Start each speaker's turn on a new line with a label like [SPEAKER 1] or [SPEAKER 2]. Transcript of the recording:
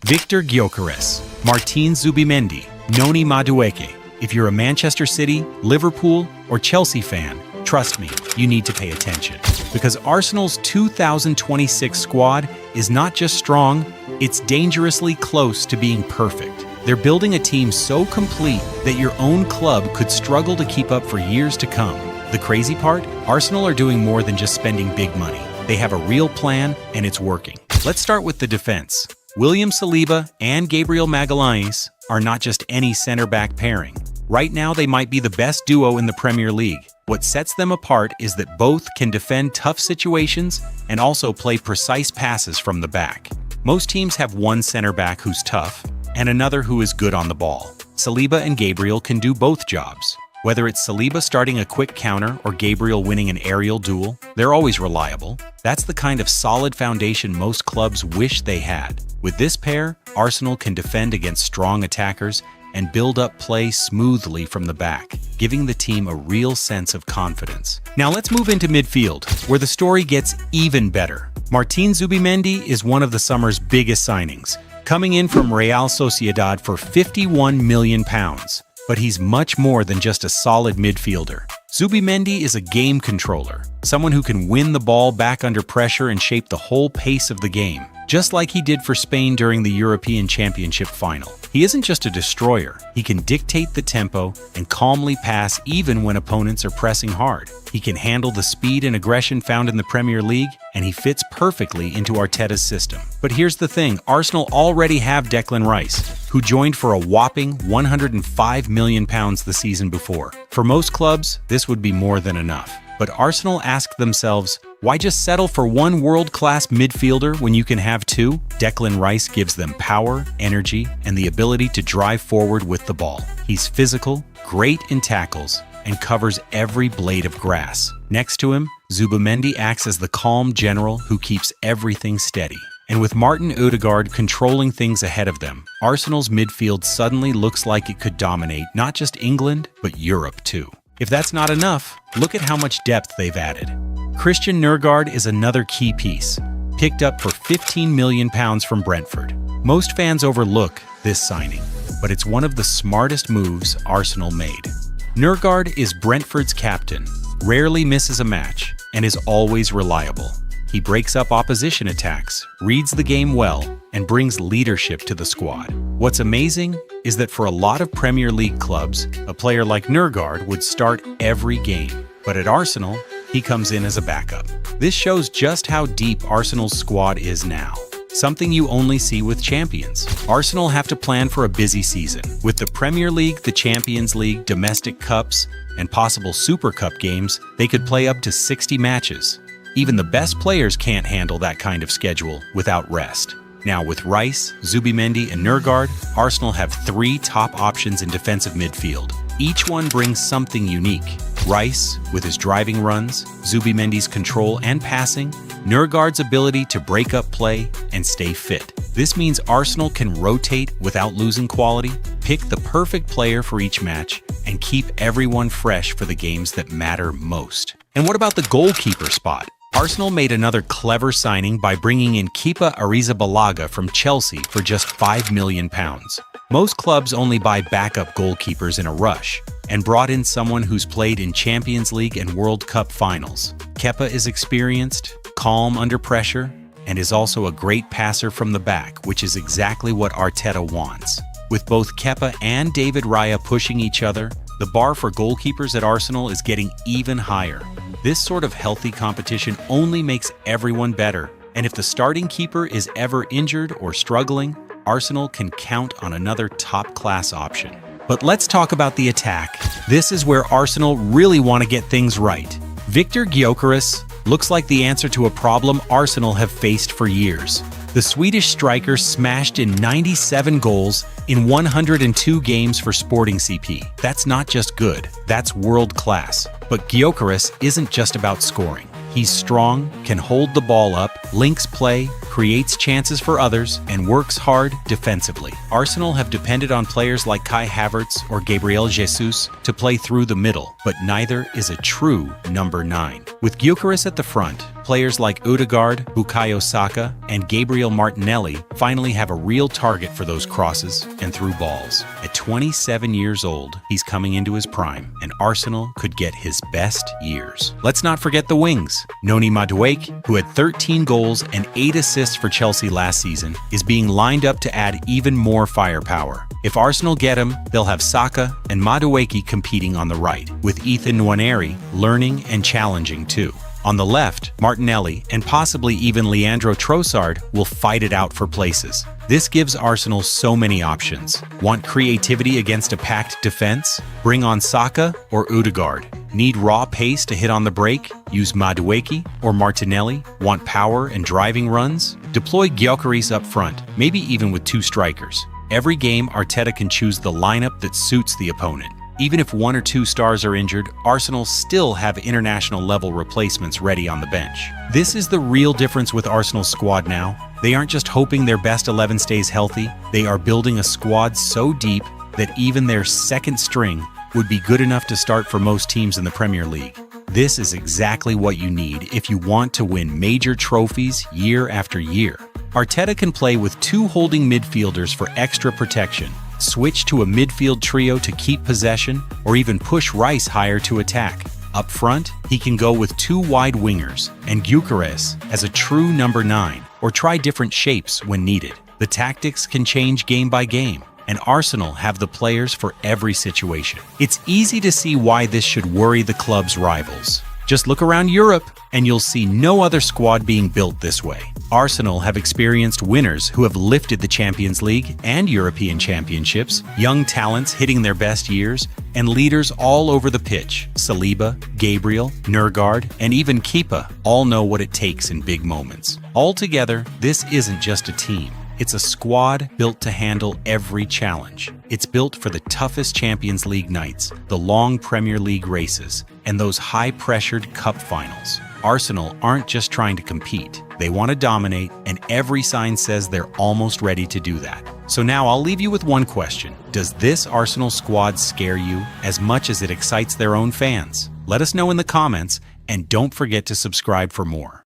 [SPEAKER 1] Victor Gyokeres, Martin Zubimendi, Noni Madueke. If you're a Manchester City, Liverpool, or Chelsea fan, trust me, you need to pay attention. Because Arsenal's 2026 squad is not just strong, it's dangerously close to being perfect. They're building a team so complete that your own club could struggle to keep up for years to come. The crazy part? Arsenal are doing more than just spending big money. They have a real plan, and it's working. Let's start with the defense. William Saliba and Gabriel Magalhaes are not just any center-back pairing. Right now, they might be the best duo in the Premier League. What sets them apart is that both can defend tough situations and also play precise passes from the back. Most teams have one center-back who's tough and another who is good on the ball. Saliba and Gabriel can do both jobs. Whether it's Saliba starting a quick counter or Gabriel winning an aerial duel, they're always reliable. That's the kind of solid foundation most clubs wish they had. With this pair, Arsenal can defend against strong attackers and build up play smoothly from the back, giving the team a real sense of confidence. Now let's move into midfield, where the story gets even better. Martin Zubimendi is one of the summer's biggest signings, coming in from Real Sociedad for £51 million. But he's much more than just a solid midfielder. Zubimendi is a game controller, someone who can win the ball back under pressure and shape the whole pace of the game, just like he did for Spain during the European Championship final. He isn't just a destroyer, he can dictate the tempo and calmly pass even when opponents are pressing hard. He can handle the speed and aggression found in the Premier League, and he fits perfectly into Arteta's system. But here's the thing, Arsenal already have Declan Rice, who joined for a whopping £105 million the season before. For most clubs, this would be more than enough. But Arsenal ask themselves, why just settle for one world-class midfielder when you can have two? Declan Rice gives them power, energy, and the ability to drive forward with the ball. He's physical, great in tackles, and covers every blade of grass. Next to him, Zubimendi acts as the calm general who keeps everything steady. And with Martin Odegaard controlling things ahead of them, Arsenal's midfield suddenly looks like it could dominate not just England, but Europe too. If that's not enough, look at how much depth they've added. Christian Nørgaard is another key piece, picked up for £15 million from Brentford. Most fans overlook this signing, but it's one of the smartest moves Arsenal made. Nørgaard is Brentford's captain, rarely misses a match, and is always reliable. He breaks up opposition attacks, reads the game well, and brings leadership to the squad. What's amazing is that for a lot of Premier League clubs, a player like Nørgaard would start every game. But at Arsenal, he comes in as a backup. This shows just how deep Arsenal's squad is now. Something you only see with champions. Arsenal have to plan for a busy season. With the Premier League, the Champions League, domestic cups, and possible Super Cup games, they could play up to 60 matches. Even the best players can't handle that kind of schedule without rest. Now with Rice, Zubimendi, and Nørgaard, Arsenal have three top options in defensive midfield. Each one brings something unique. Rice, with his driving runs, Zubimendi's control and passing, Nørgaard's ability to break up play and stay fit. This means Arsenal can rotate without losing quality, pick the perfect player for each match, and keep everyone fresh for the games that matter most. And what about the goalkeeper spot? Arsenal made another clever signing by bringing in Kepa Arrizabalaga from Chelsea for just £5 million. Most clubs only buy backup goalkeepers in a rush, and brought in someone who's played in Champions League and World Cup finals. Kepa is experienced, calm under pressure, and is also a great passer from the back, which is exactly what Arteta wants. With both Kepa and David Raya pushing each other, the bar for goalkeepers at Arsenal is getting even higher. This sort of healthy competition only makes everyone better, and if the starting keeper is ever injured or struggling, Arsenal can count on another top-class option. But let's talk about the attack. This is where Arsenal really want to get things right. Victor Gyokeres looks like the answer to a problem Arsenal have faced for years. The Swedish striker smashed in 97 goals in 102 games for Sporting CP. That's not just good, that's world class. But Gyokeres isn't just about scoring. He's strong, can hold the ball up, links play, creates chances for others, and works hard defensively. Arsenal have depended on players like Kai Havertz or Gabriel Jesus to play through the middle, but neither is a true number 9. With Gyokeres at the front, Players like Odegaard, Bukayo Saka, and Gabriel Martinelli finally have a real target for those crosses and through balls. At 27 years old, he's coming into his prime, and Arsenal could get his best years. Let's not forget the wings. Noni Madueke, who had 13 goals and 8 assists for Chelsea last season, is being lined up to add even more firepower. If Arsenal get him, they'll have Saka and Madueke competing on the right, with Ethan Nwaneri learning and challenging too. On the left, Martinelli and possibly even Leandro Trossard will fight it out for places. This gives Arsenal so many options. Want creativity against a packed defense? Bring on Saka or Odegaard. Need raw pace to hit on the break? Use Madueke or Martinelli. Want power and driving runs? Deploy Gyokeres up front, maybe even with 2 strikers. Every game, Arteta can choose the lineup that suits the opponent. Even if 1 or 2 stars are injured, Arsenal still have international-level replacements ready on the bench. This is the real difference with Arsenal's squad now. They aren't just hoping their best 11 stays healthy, they are building a squad so deep that even their second string would be good enough to start for most teams in the Premier League. This is exactly what you need if you want to win major trophies year after year. Arteta can play with 2 holding midfielders for extra protection, switch to a midfield trio to keep possession, or even push Rice higher to attack. Up front, he can go with 2 wide wingers and Gyokeres as a true number 9, or try different shapes when needed. The tactics can change game by game, and Arsenal have the players for every situation. It's easy to see why this should worry the club's rivals. Just look around Europe, and you'll see no other squad being built this way. Arsenal have experienced winners who have lifted the Champions League and European Championships, young talents hitting their best years, and leaders all over the pitch. Saliba, Gabriel, Nurgaard, and even Kepa all know what it takes in big moments. Altogether, this isn't just a team. It's a squad built to handle every challenge. It's built for the toughest Champions League nights, the long Premier League races, and those high-pressured cup finals. Arsenal aren't just trying to compete. They want to dominate, and every sign says they're almost ready to do that. So now I'll leave you with one question. Does this Arsenal squad scare you as much as it excites their own fans? Let us know in the comments, and don't forget to subscribe for more.